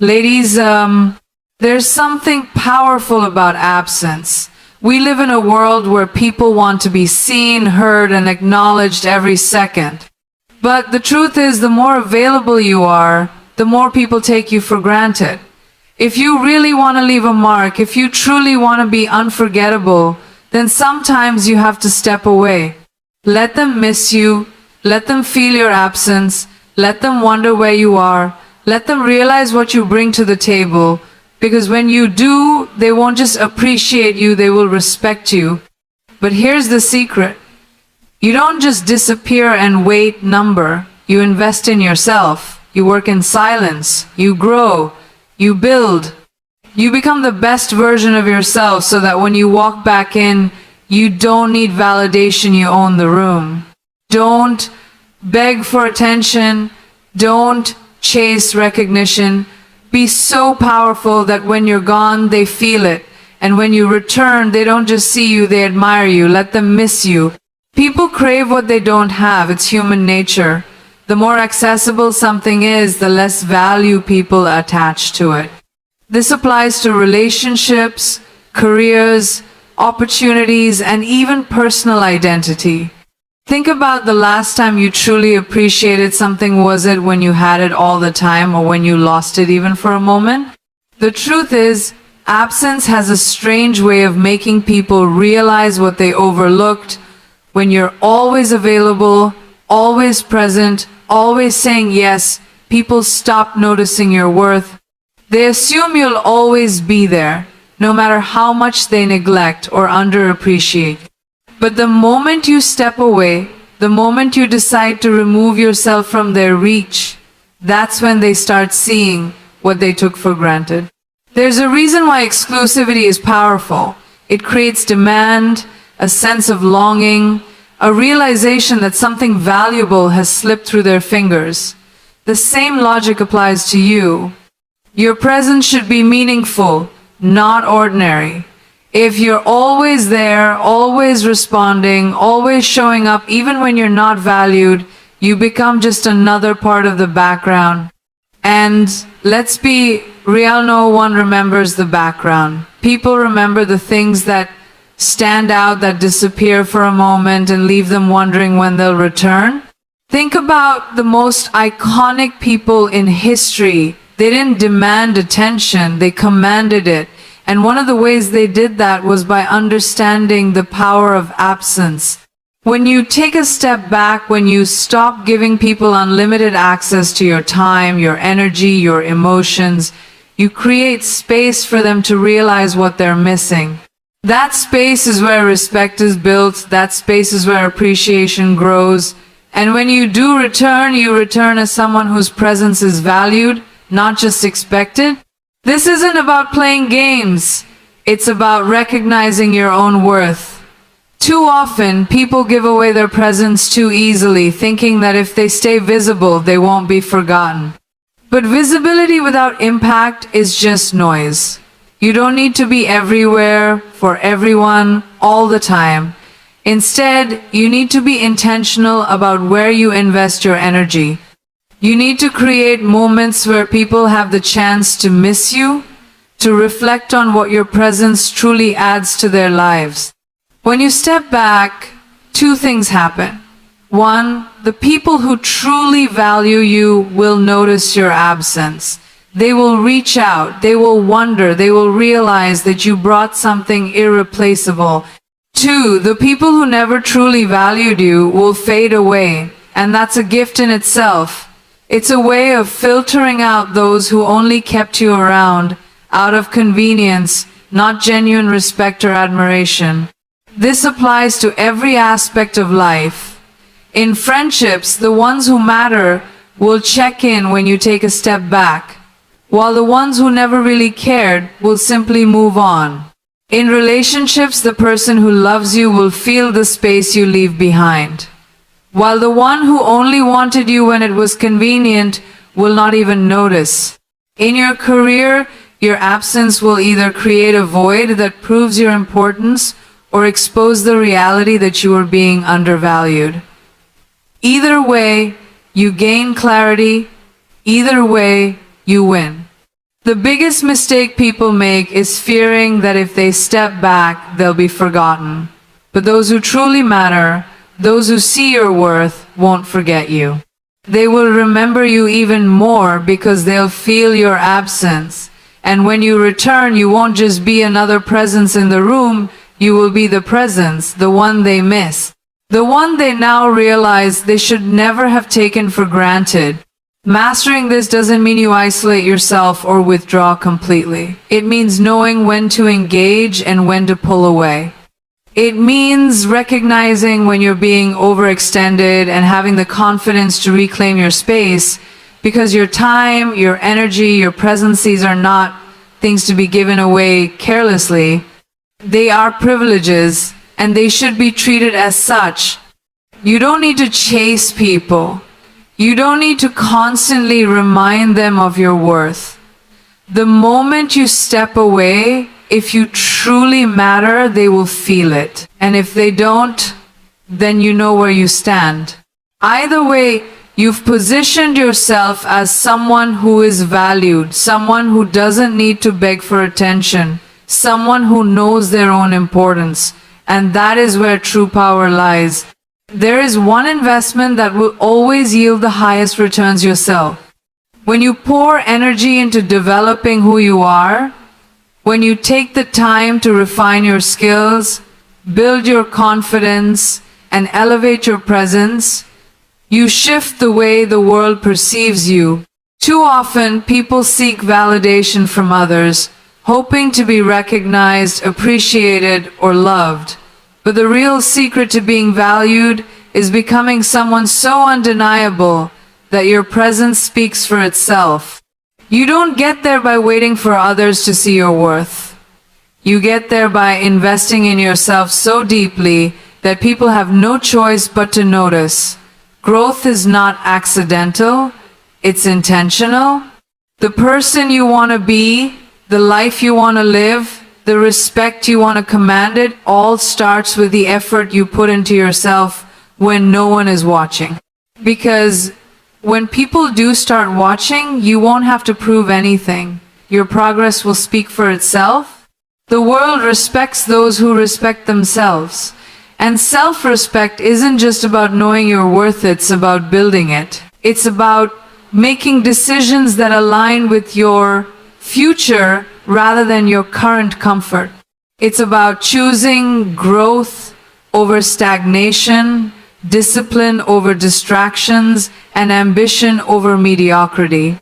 Ladies, there's something powerful about absence. We live in a world where people want to be seen, heard, and acknowledged every second. But the truth is, the more available you are, the more people take you for granted. If you really want to leave a mark, if you truly want to be unforgettable, then sometimes you have to step away. Let them miss you. Let them feel your absence. Let them wonder where you are. Let them realize what you bring to the table. Because when you do, they won't just appreciate you, they will respect you. But here's the secret. You don't just disappear and wait number. You invest in yourself. You work in silence. You grow. You build. You become the best version of yourself so that when you walk back in, you don't need validation, you own the room. Don't beg for attention. Don't chase recognition. Be so powerful that when you're gone, they feel it. And when you return, they don't just see you, they admire you. Let them miss you. People crave what they don't have. It's human nature. The more accessible something is, the less value people attach to it. This applies to relationships, careers, opportunities, and even personal identity. Think about the last time you truly appreciated something. Was it when you had it all the time, or when you lost it even for a moment? The truth is, absence has a strange way of making people realize what they overlooked. When you're always available, always present, always saying yes, people stop noticing your worth. They assume you'll always be there, no matter how much they neglect or underappreciate. But the moment you step away, the moment you decide to remove yourself from their reach, that's when they start seeing what they took for granted. There's a reason why exclusivity is powerful. It creates demand, a sense of longing, a realization that something valuable has slipped through their fingers. The same logic applies to you. Your presence should be meaningful, not ordinary. If you're always there, always responding, always showing up, even when you're not valued, you become just another part of the background. And let's be real, no one remembers the background. People remember the things that stand out, that disappear for a moment and leave them wondering when they'll return. Think about the most iconic people in history. They didn't demand attention, they commanded it. And one of the ways they did that was by understanding the power of absence. When you take a step back, when you stop giving people unlimited access to your time, your energy, your emotions, you create space for them to realize what they're missing. That space is where respect is built. That space is where appreciation grows. And when you do return, you return as someone whose presence is valued, not just expected. This isn't about playing games. It's about recognizing your own worth. Too often, people give away their presence too easily, thinking that if they stay visible, they won't be forgotten. But visibility without impact is just noise. You don't need to be everywhere, for everyone, all the time. Instead, you need to be intentional about where you invest your energy. You need to create moments where people have the chance to miss you, to reflect on what your presence truly adds to their lives. When you step back, two things happen. One, the people who truly value you will notice your absence. They will reach out, they will wonder, they will realize that you brought something irreplaceable. Two, the people who never truly valued you will fade away, and that's a gift in itself. It's a way of filtering out those who only kept you around out of convenience, not genuine respect or admiration. This applies to every aspect of life. In friendships, the ones who matter will check in when you take a step back, while the ones who never really cared will simply move on. In relationships, the person who loves you will feel the space you leave behind, while the one who only wanted you when it was convenient will not even notice. In your career, your absence will either create a void that proves your importance or expose the reality that you are being undervalued. Either way, you gain clarity. Either way, you win. The biggest mistake people make is fearing that if they step back, they'll be forgotten. But those who truly matter, those who see your worth, won't forget you. They will remember you even more because they'll feel your absence. And when you return, you won't just be another presence in the room, you will be the presence, the one they miss. The one they now realize they should never have taken for granted. Mastering this doesn't mean you isolate yourself or withdraw completely. It means knowing when to engage and when to pull away. It means recognizing when you're being overextended and having the confidence to reclaim your space, because your time, your energy, your presence, these are not things to be given away carelessly. They are privileges, and they should be treated as such. You don't need to chase people. You don't need to constantly remind them of your worth. The moment you step away, if you truly matter, they will feel it. And if they don't, then you know where you stand. Either way, you've positioned yourself as someone who is valued, someone who doesn't need to beg for attention, someone who knows their own importance. And that is where true power lies. There is one investment that will always yield the highest returns: yourself. When you pour energy into developing who you are, when you take the time to refine your skills, build your confidence, and elevate your presence, you shift the way the world perceives you. Too often, people seek validation from others, hoping to be recognized, appreciated, or loved. But the real secret to being valued is becoming someone so undeniable that your presence speaks for itself. You don't get there by waiting for others to see your worth. You get there by investing in yourself so deeply that people have no choice but to notice. Growth is not accidental, it's intentional. The person you want to be, the life you want to live, the respect you want to command, it all starts with the effort you put into yourself when no one is watching. Because when people do start watching, you won't have to prove anything. Your progress will speak for itself. The world respects those who respect themselves. And self-respect isn't just about knowing your worth, it's about building it. It's about making decisions that align with your future rather than your current comfort. It's about choosing growth over stagnation, discipline over distractions, and ambition over mediocrity.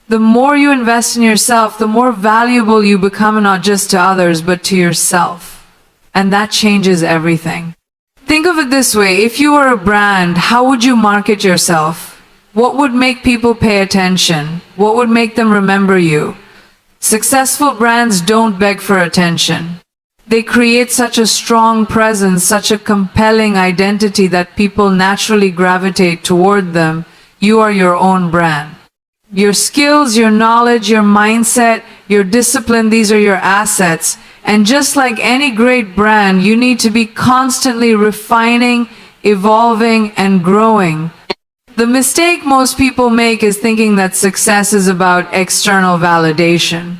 The more you invest in yourself, the more valuable you become, not just to others, but to yourself. And that changes everything. Think of it this way: if you were a brand, how would you market yourself? What would make people pay attention? What would make them remember you? Successful brands don't beg for attention. They create such a strong presence, such a compelling identity that people naturally gravitate toward them. You are your own brand. Your skills, your knowledge, your mindset, your discipline, these are your assets. And just like any great brand, you need to be constantly refining, evolving, and growing. The mistake most people make is thinking that success is about external validation.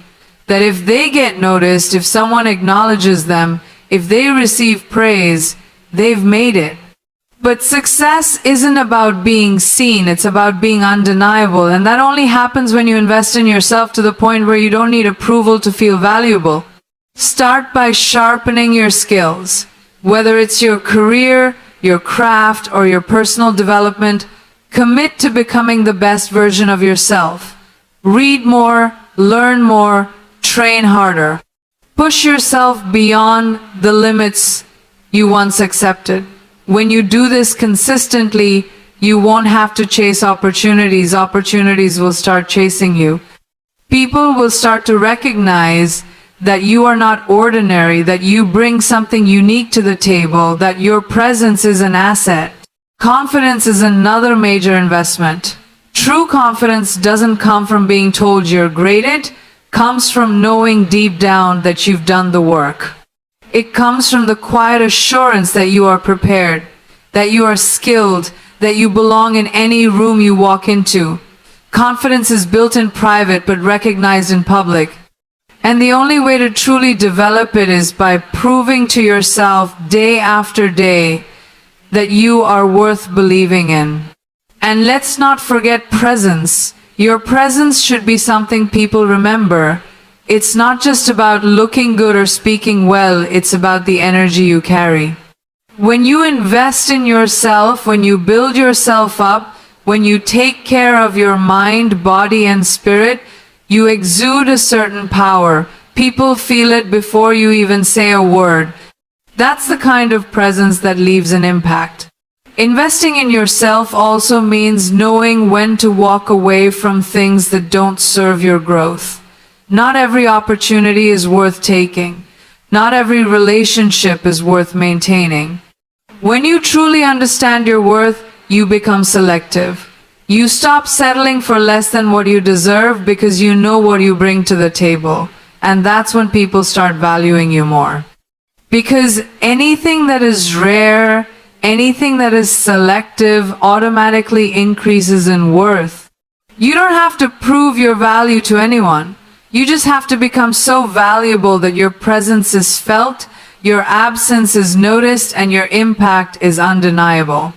That if they get noticed, if someone acknowledges them, if they receive praise, they've made it. But success isn't about being seen, it's about being undeniable. And that only happens when you invest in yourself to the point where you don't need approval to feel valuable. Start by sharpening your skills. Whether it's your career, your craft, or your personal development, commit to becoming the best version of yourself. Read more, learn more, train harder. Push yourself beyond the limits you once accepted. When you do this consistently, you won't have to chase opportunities. Opportunities will start chasing you. People will start to recognize that you are not ordinary, that you bring something unique to the table, that your presence is an asset. Confidence is another major investment. True confidence doesn't come from being told you're great. It comes from knowing deep down that you've done the work. It comes from the quiet assurance that you are prepared, that you are skilled, that you belong in any room you walk into. Confidence is built in private but recognized in public. And the only way to truly develop it is by proving to yourself day after day that you are worth believing in. And let's not forget presence. Your presence should be something people remember. It's not just about looking good or speaking well, it's about the energy you carry. When you invest in yourself, when you build yourself up, when you take care of your mind, body, and spirit, you exude a certain power. People feel it before you even say a word. That's the kind of presence that leaves an impact. Investing in yourself also means knowing when to walk away from things that don't serve your growth. Not every opportunity is worth taking. Not every relationship is worth maintaining. When you truly understand your worth, you become selective. You stop settling for less than what you deserve because you know what you bring to the table. And that's when people start valuing you more. Because anything that is rare, anything that is selective automatically increases in worth. You don't have to prove your value to anyone. You just have to become so valuable that your presence is felt, your absence is noticed, and your impact is undeniable.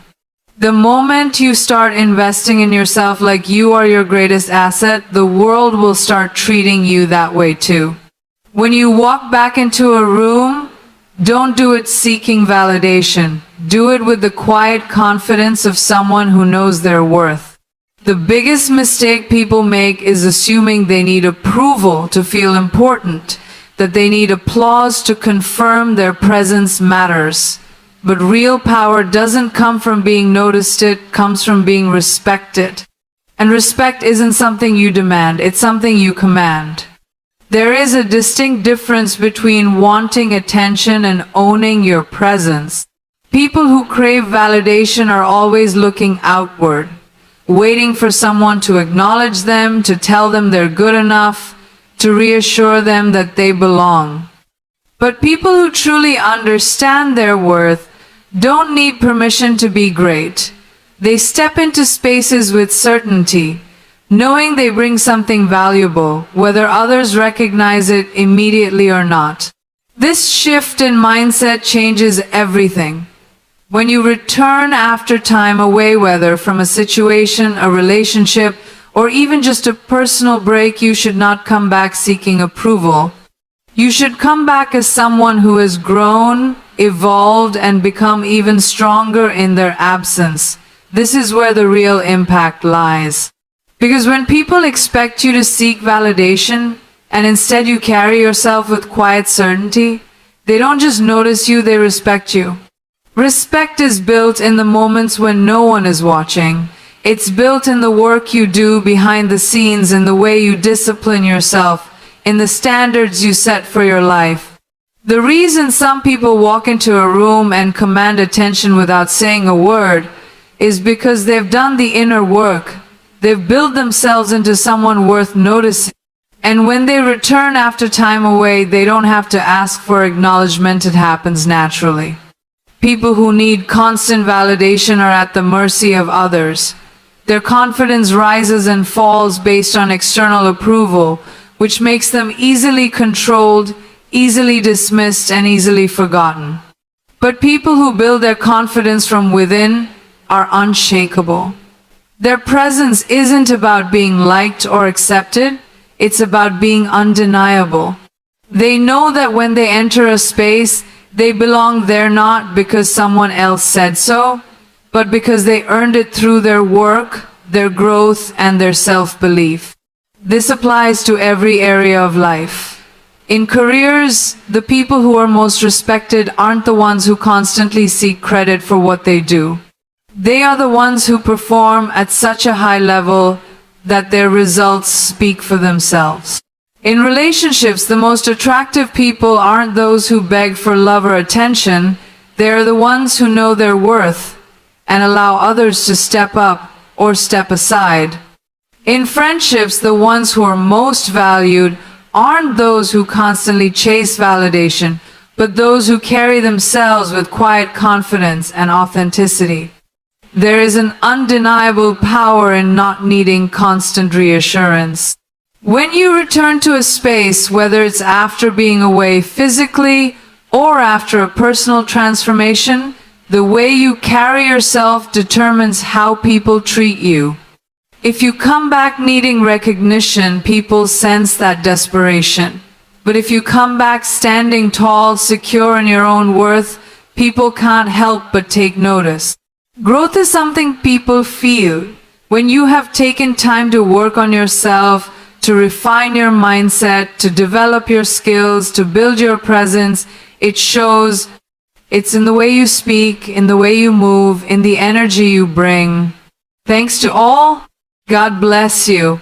The moment you start investing in yourself like you are your greatest asset, the world will start treating you that way too. When you walk back into a room, don't do it seeking validation. Do it with the quiet confidence of someone who knows their worth. The biggest mistake people make is assuming they need approval to feel important, that they need applause to confirm their presence matters. But real power doesn't come from being noticed, it comes from being respected. And respect isn't something you demand, it's something you command. There is a distinct difference between wanting attention and owning your presence. People who crave validation are always looking outward, waiting for someone to acknowledge them, to tell them they're good enough, to reassure them that they belong. But people who truly understand their worth don't need permission to be great. They step into spaces with certainty, knowing they bring something valuable, whether others recognize it immediately or not. This shift in mindset changes everything. When you return after time away, whether from a situation, a relationship, or even just a personal break, you should not come back seeking approval. You should come back as someone who has grown, evolved, and become even stronger in their absence. This is where the real impact lies. Because when people expect you to seek validation, and instead you carry yourself with quiet certainty, they don't just notice you, they respect you. Respect is built in the moments when no one is watching. It's built in the work you do behind the scenes, in the way you discipline yourself, in the standards you set for your life. The reason some people walk into a room and command attention without saying a word is because they've done the inner work. They've built themselves into someone worth noticing. And when they return after time away, they don't have to ask for acknowledgement, it happens naturally. People who need constant validation are at the mercy of others. Their confidence rises and falls based on external approval, which makes them easily controlled, easily dismissed, and easily forgotten. But people who build their confidence from within are unshakable. Their presence isn't about being liked or accepted, it's about being undeniable. They know that when they enter a space, they belong there not because someone else said so, but because they earned it through their work, their growth, and their self-belief. This applies to every area of life. In careers, the people who are most respected aren't the ones who constantly seek credit for what they do. They are the ones who perform at such a high level that their results speak for themselves. In relationships, the most attractive people aren't those who beg for love or attention. They're the ones who know their worth and allow others to step up or step aside. In friendships, the ones who are most valued aren't those who constantly chase validation, but those who carry themselves with quiet confidence and authenticity. There is an undeniable power in not needing constant reassurance. When you return to a space, whether it's after being away physically or after a personal transformation, the way you carry yourself determines how people treat you. If you come back needing recognition, people sense that desperation. But if you come back standing tall, secure in your own worth, people can't help but take notice. Growth is something people feel. When you have taken time to work on yourself, to refine your mindset, to develop your skills, to build your presence, it shows. It's in the way you speak, in the way you move, in the energy you bring. Thanks to all. God bless you.